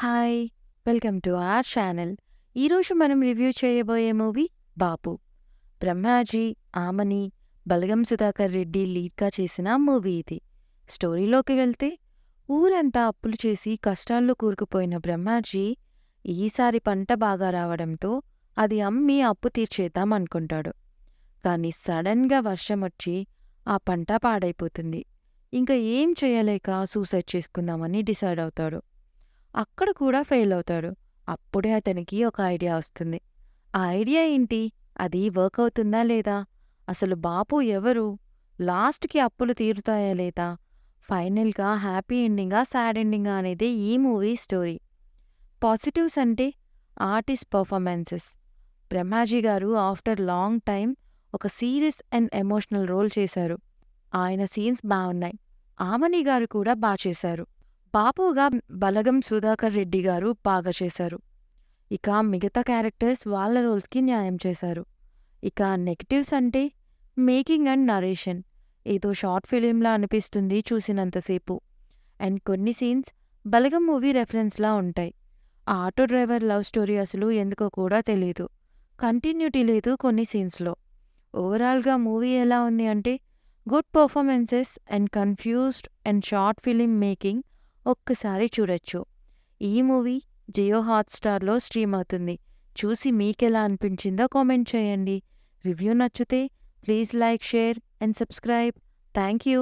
Hi! Welcome to our channel. ఈరోజు మనం review చేయబోయే మూవీ 'బాపు'. బ్రహ్మాజీ, ఆమని, బలగం సుధాకర్ రెడ్డి లీడ్‌గా చేసిన మూవీ ఇది. స్టోరీలోకి వెళ్తే ఊరంతా అప్పులు చేసి కష్టాల్లో కూరుకుపోయిన బ్రహ్మాజీ ఈసారి పంట బాగా రావడంతో అది అమ్మి అప్పు తీర్చేద్దాం అనుకుంటాడు. కానీ సడన్‌గా వర్షమొచ్చి ఆ పంట పాడైపోతుంది. ఇంక ఏం చేయలేక సూసైడ్ చేసుకుందామని డిసైడ్ అవుతాడు. అక్కడ కూడా ఫెయిల్ అవుతాడు. అప్పుడే అతనికి ఒక ఐడియా వస్తుంది. ఆ ఐడియా ఏంటి? అది వర్క్ అవుతుందా లేదా? అసలు బాపు ఎవరు? లాస్ట్‌కి అప్పులు తీరుతాయా లేదా? ఫైనల్‌గా హ్యాపీ ఎండింగా, సాడ్ ఎండింగా అనేది ఈ మూవీ స్టోరీ. పాజిటివ్స్ అంటే ఆర్టిస్ట్ పర్ఫార్మెన్సెస్. బ్రహ్మాజీ గారు ఆఫ్టర్ లాంగ్ టైమ్ ఒక సీరియస్ అండ్ ఎమోషనల్ రోల్ చేశారు. ఆయన సీన్స్ బావున్నాయి. ఆమని గారు కూడా చేశారు. బాపుగా బలగం సుధాకర్ రెడ్డి గారు బాగా చేశారు. ఇక మిగతా క్యారెక్టర్స్ వాళ్ళ రోల్స్‌కి న్యాయం చేశారు. ఇక నెగటివ్స్ అంటే మేకింగ్ అండ్ నరేషన్. ఏదో షార్ట్ ఫిలింలా అనిపిస్తుంది చూసినంతసేపు. అండ్ కొన్ని సీన్స్ బలగం మూవీ రెఫరెన్స్‌లా ఉంటాయి. ఆ ఆటో డ్రైవర్ లవ్ స్టోరీ అసలు ఎందుకో కూడా తెలీదు. కంటిన్యూటీ లేదు కొన్ని సీన్స్‌లో. ఓవరాల్‌గా మూవీ ఎలా ఉంది అంటే good performances and confused and short film making ఒక్కసారి చూడొచ్చు. ఈ మూవీ జియో హాట్‌స్టార్‌లో స్ట్రీమ్ అవుతుంది. చూసి మీకెలా అనిపించిందో కామెంట్ చేయండి. రివ్యూ నచ్చితే please like, share and subscribe. Thank you.